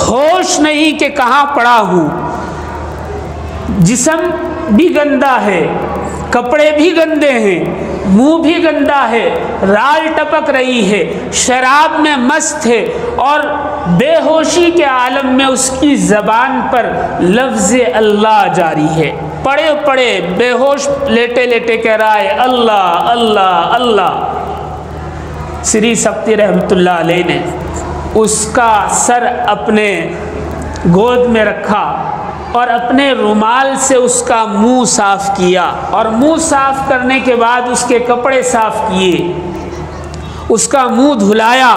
ہوش نہیں کہ کہاں پڑا ہوں، جسم بھی گندا ہے، کپڑے بھی گندے ہیں، منہ بھی گندا ہے، رال ٹپک رہی ہے، شراب میں مست ہے، اور بے ہوشی کے عالم میں اس کی زبان پر لفظ اللہ جاری ہے، پڑے پڑے بے ہوش لیٹے لیٹے کہہ رہا ہے اللہ اللہ اللہ۔ سری سقطی رحمۃ اللہ علیہ نے اس کا سر اپنے گود میں رکھا اور اپنے رومال سے اس کا منہ صاف کیا، اور منہ صاف کرنے کے بعد اس کے کپڑے صاف کیے، اس کا منہ دھلایا،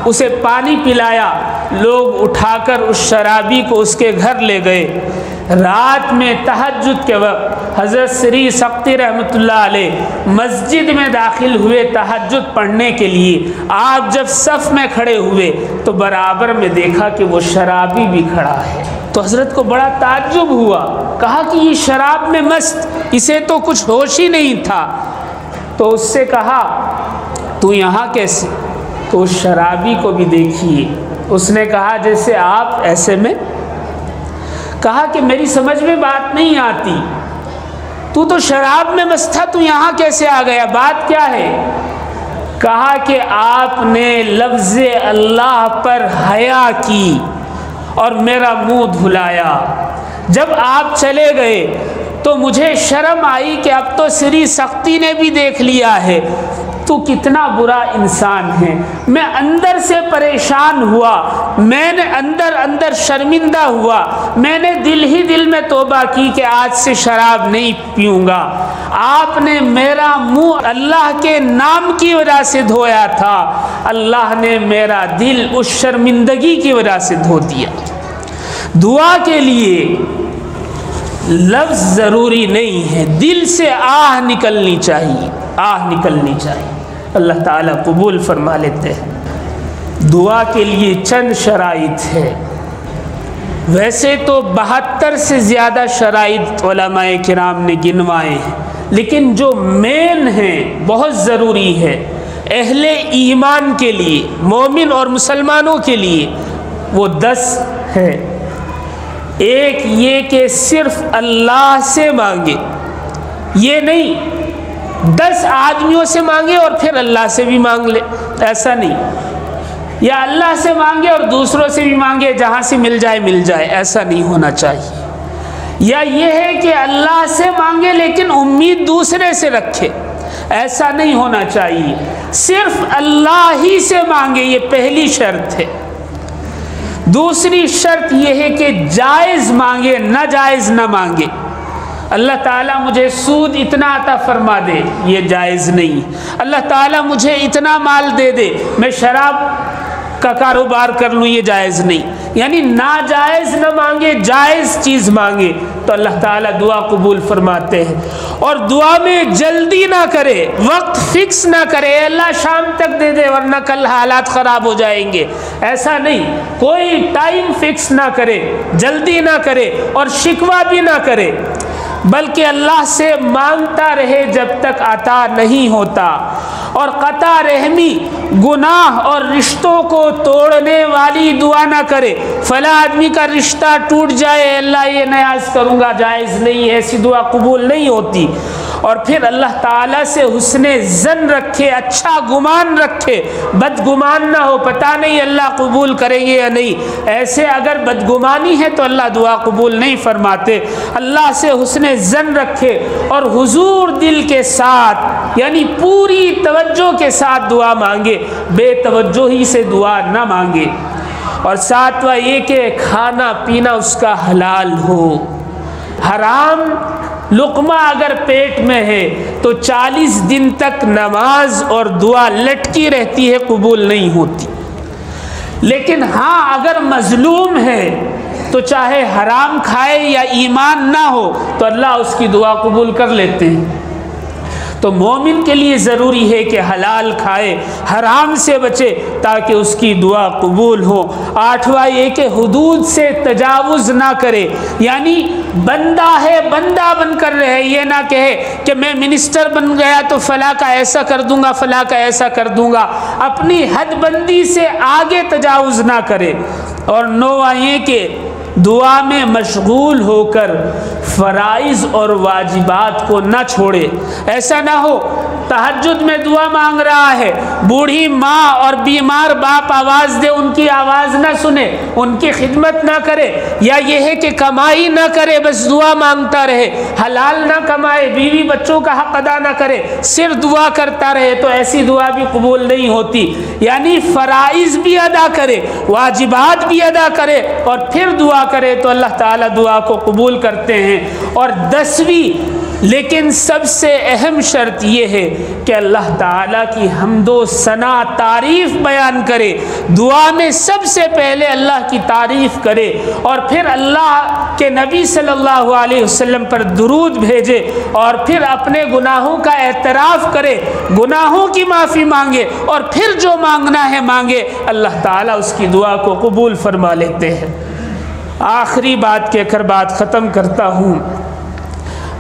اسے پانی پلایا۔ لوگ اٹھا کر اس شرابی کو اس کے گھر لے گئے۔ رات میں تہجد کے وقت حضرت سری سقطی رحمۃ اللہ علیہ مسجد میں داخل ہوئے تہجد پڑھنے کے لیے۔ آپ جب صف میں کھڑے ہوئے تو برابر میں دیکھا کہ وہ شرابی بھی کھڑا ہے، تو حضرت کو بڑا تعجب ہوا، کہا کہ یہ شراب میں مست، اسے تو کچھ ہوش ہی نہیں تھا۔ تو اس سے کہا تو یہاں کیسے؟ تو اس شرابی کو بھی دیکھیے، اس نے کہا جیسے آپ ایسے میں، کہا کہ میری سمجھ میں بات نہیں آتی، تو شراب میں مست تھا، تو یہاں کیسے آ گیا، بات کیا ہے؟ کہا کہ آپ نے لفظ اللہ پر حیا کی اور میرا منہ دھلایا۔ جب آپ چلے گئے تو مجھے شرم آئی کہ اب تو سری سقطی نے بھی دیکھ لیا ہے، تو کتنا برا انسان ہے۔ میں اندر سے پریشان ہوا، میں نے اندر شرمندہ ہوا، میں نے دل ہی دل میں توبہ کی کہ آج سے شراب نہیں پیوں گا۔ آپ نے میرا منہ اللہ کے نام کی وجہ سے دھویا تھا، اللہ نے میرا دل اس شرمندگی کی وجہ سے دھو دیا۔ دعا کے لیے لفظ ضروری نہیں ہے، دل سے آہ نکلنی چاہیے، آہ نکلنی چاہیے۔ اللہ تعالیٰ قبول فرما لیتے ہیں۔ دعا کے لیے چند شرائط ہے، ویسے تو 72 سے زیادہ شرائط علماء کرام نے گنوائے ہیں، لیکن جو مین ہیں بہت ضروری ہے اہل ایمان کے لیے، مومن اور مسلمانوں کے لیے، وہ 10 ہے۔ ایک یہ کہ صرف اللہ سے مانگے، یہ نہیں 10 آدمیوں سے مانگے اور پھر اللہ سے بھی مانگ لے، ایسا نہیں، یا اللہ سے مانگے اور دوسروں سے بھی مانگے، جہاں سے مل جائے، ایسا نہیں ہونا چاہیے۔ یا یہ ہے کہ اللہ سے مانگے لیکن امید دوسرے سے رکھے، ایسا نہیں ہونا چاہیے، صرف اللہ ہی سے مانگے، یہ پہلی شرط ہے۔ دوسری شرط یہ ہے کہ جائز مانگے، ناجائز نہ مانگے۔ اللہ تعالیٰ مجھے سود اتنا عطا فرما دے، یہ جائز نہیں۔ اللہ تعالیٰ مجھے اتنا مال دے دے، میں شراب کا کاروبار کر لوں، یہ جائز نہیں۔ یعنی ناجائز نہ مانگے، جائز چیز مانگے تو اللہ تعالیٰ دعا قبول فرماتے ہیں۔ اور دعا میں جلدی نہ کرے، وقت فکس نہ کرے، اللہ شام تک دے دے ورنہ کل حالات خراب ہو جائیں گے، ایسا نہیں، کوئی ٹائم فکس نہ کرے، جلدی نہ کرے اور شکوہ بھی نہ کرے، بلکہ اللہ سے مانگتا رہے جب تک عطا نہیں ہوتا۔ اور قطع رحمی، گناہ اور رشتوں کو توڑنے والی دعا نہ کرے۔ فلاں آدمی کا رشتہ ٹوٹ جائے، اللہ یہ نیاز کروں گا، جائز نہیں، ایسی دعا قبول نہیں ہوتی۔ اور پھر اللہ تعالیٰ سے حسن ظن رکھے، اچھا گمان رکھے، بدگمان نہ ہو، پتہ نہیں اللہ قبول کریں گے یا نہیں، ایسے اگر بدگمانی ہے تو اللہ دعا قبول نہیں فرماتے۔ اللہ سے حسن ظن رکھے اور حضور دل کے ساتھ، یعنی پوری توجہ کے ساتھ دعا مانگے، بے توجہی سے دعا نہ مانگے۔ اور ساتواں یہ کہ کھانا پینا اس کا حلال ہو، حرام لقمہ اگر پیٹ میں ہے تو 40 دن تک نماز اور دعا لٹکی رہتی ہے، قبول نہیں ہوتی۔ لیکن ہاں اگر مظلوم ہے تو چاہے حرام کھائے یا ایمان نہ ہو تو اللہ اس کی دعا قبول کر لیتے ہیں۔ تو مومن کے لیے ضروری ہے کہ حلال کھائے، حرام سے بچے تاکہ اس کی دعا قبول ہو۔ آٹھواں یہ کہ حدود سے تجاوز نہ کرے، یعنی بندہ ہے بندہ بن کر رہے، یہ نہ کہے کہ میں منسٹر بن گیا تو فلاں کا ایسا کر دوں گا، فلاں کا ایسا کر دوں گا، اپنی حد بندی سے آگے تجاوز نہ کرے۔ اور نواں یہ کہ دعا میں مشغول ہو کر فرائض اور واجبات کو نہ چھوڑے۔ ایسا نہ ہو تہجد میں دعا مانگ رہا ہے، بوڑھی ماں اور بیمار باپ آواز دے، ان کی آواز نہ سنے، ان کی خدمت نہ کرے، یا یہ ہے کہ کمائی نہ کرے بس دعا مانگتا رہے، حلال نہ کمائے، بیوی بچوں کا حق ادا نہ کرے، صرف دعا کرتا رہے، تو ایسی دعا بھی قبول نہیں ہوتی۔ یعنی فرائض بھی ادا کرے، واجبات بھی ادا کرے اور پھر دعا کرے تو اللہ تعالیٰ دعا کو قبول کرتے ہیں۔ اور 10ویں لیکن سب سے اہم شرط یہ ہے کہ اللہ تعالیٰ کی حمد و ثنا تعریف بیان کرے، دعا میں سب سے پہلے اللہ کی تعریف کرے اور پھر اللہ کے نبی صلی اللہ علیہ وسلم پر درود بھیجے اور پھر اپنے گناہوں کا اعتراف کرے، گناہوں کی معافی مانگے اور پھر جو مانگنا ہے مانگے، اللہ تعالیٰ اس کی دعا کو قبول فرما لیتے ہیں۔ آخری بات کہہ کر بات ختم کرتا ہوں۔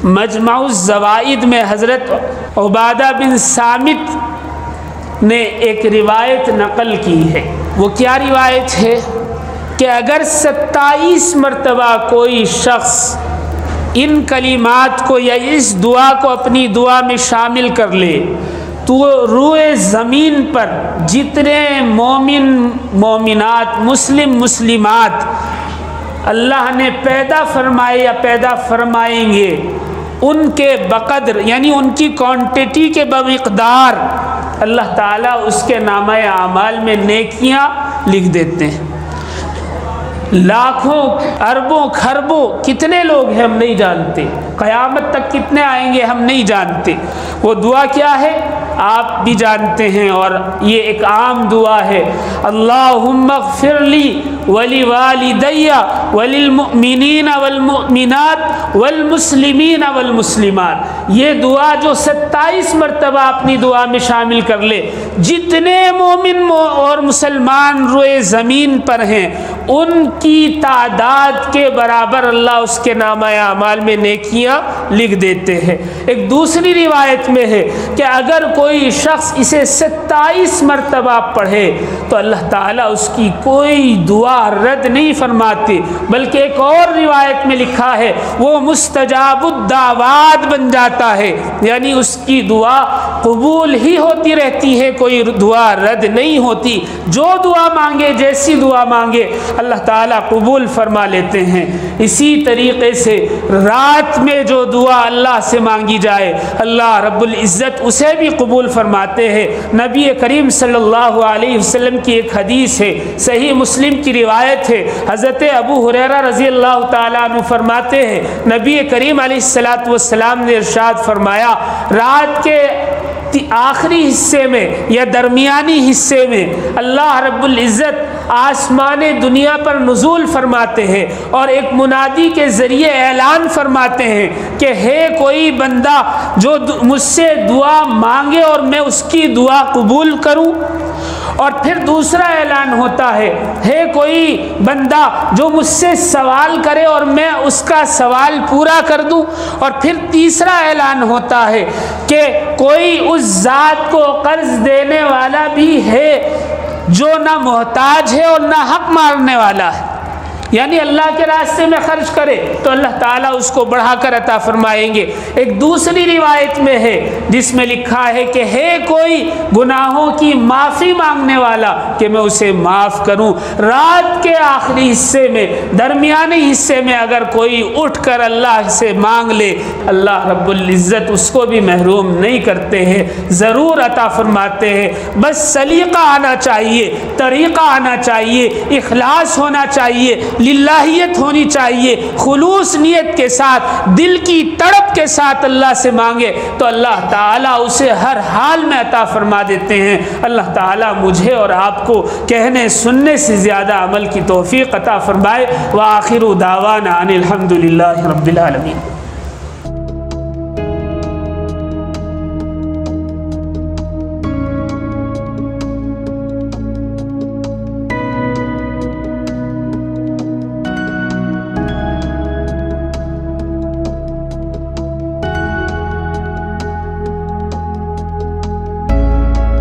مجمع الزوائد میں حضرت عبادہ بن صامت نے ایک روایت نقل کی ہے۔ وہ کیا روایت ہے کہ اگر 27 مرتبہ کوئی شخص ان کلمات کو یا اس دعا کو اپنی دعا میں شامل کر لے تو روئے زمین پر جتنے مومن مومنات مسلم مسلمات اللہ نے پیدا فرمائے یا پیدا فرمائیں گے، ان کے بقدر یعنی ان کی کوانٹٹی کے بمقدار اللہ تعالیٰ اس کے نامہ اعمال میں نیکیاں لکھ دیتے ہیں۔ لاکھوں اربوں خربوں کتنے لوگ ہیں ہم نہیں جانتے، قیامت تک کتنے آئیں گے ہم نہیں جانتے۔ وہ دعا کیا ہے آپ بھی جانتے ہیں اور یہ ایک عام دعا ہے، اللہم اغفر لی ولوالدی وللمؤمنین والمؤمنات والمسلمین والمسلمات۔ یہ دعا جو 27 مرتبہ اپنی دعا میں شامل کر لے، جتنے مومن اور مسلمان روئے زمین پر ہیں ان کی تعداد کے برابر اللہ اس کے نامہ اعمال میں نیکیاں لکھ دیتے ہیں۔ ایک دوسری روایت میں ہے کہ اگر کوئی شخص اسے 27 مرتبہ پڑھے تو اللہ تعالیٰ اس کی کوئی دعا رد نہیں فرماتے، بلکہ ایک اور روایت میں لکھا ہے وہ مستجاب الدعوات بن جاتا ہے، یعنی اس کی دعا قبول ہی ہوتی رہتی ہے، کوئی دعا رد نہیں ہوتی۔ جو دعا مانگے جیسی دعا مانگے اللہ تعالیٰ قبول فرما لیتے ہیں۔ اسی طریقے سے رات میں جو دعا اللہ سے مانگی جائے اللہ رب العزت اسے بھی قبول فرماتے ہیں۔ نبی کریم صلی اللہ علیہ وسلم کی ایک حدیث ہے، صحیح مسلم کی روایت ہے، حضرت ابو ہریرہ رضی اللہ تعالیٰ عنہ فرماتے ہیں نبی کریم علیہ السلام نے ارشاد فرمایا رات کے آخری حصے میں یا درمیانی حصے میں اللہ رب العزت آسمان دنیا پر نزول فرماتے ہیں اور ایک منادی کے ذریعے اعلان فرماتے ہیں کہ ہے کوئی بندہ جو مجھ سے دعا مانگے اور میں اس کی دعا قبول کروں، اور پھر دوسرا اعلان ہوتا ہے کوئی بندہ جو مجھ سے سوال کرے اور میں اس کا سوال پورا کر دوں، اور پھر تیسرا اعلان ہوتا ہے کہ کوئی اس ذات کو قرض دینے والا بھی ہے جو نہ محتاج ہے اور نہ حق مارنے والا ہے، یعنی اللہ کے راستے میں خرچ کرے تو اللہ تعالیٰ اس کو بڑھا کر عطا فرمائیں گے۔ ایک دوسری روایت میں ہے جس میں لکھا ہے کہ ہے کوئی گناہوں کی معافی مانگنے والا کہ میں اسے معاف کروں۔ رات کے آخری حصے میں درمیانی حصے میں اگر کوئی اٹھ کر اللہ سے مانگ لے اللہ رب العزت اس کو بھی محروم نہیں کرتے ہیں، ضرور عطا فرماتے ہیں۔ بس سلیقہ آنا چاہیے، طریقہ آنا چاہیے، اخلاص ہونا چاہیے، للہیت ہونی چاہیے، خلوص نیت کے ساتھ، دل کی تڑپ کے ساتھ اللہ سے مانگے تو اللہ تعالیٰ اسے ہر حال میں عطا فرما دیتے ہیں۔ اللہ تعالیٰ مجھے اور آپ کو کہنے سننے سے زیادہ عمل کی توفیق عطا فرمائے۔ وآخر دعوانا ان الحمد للہ رب العالمین۔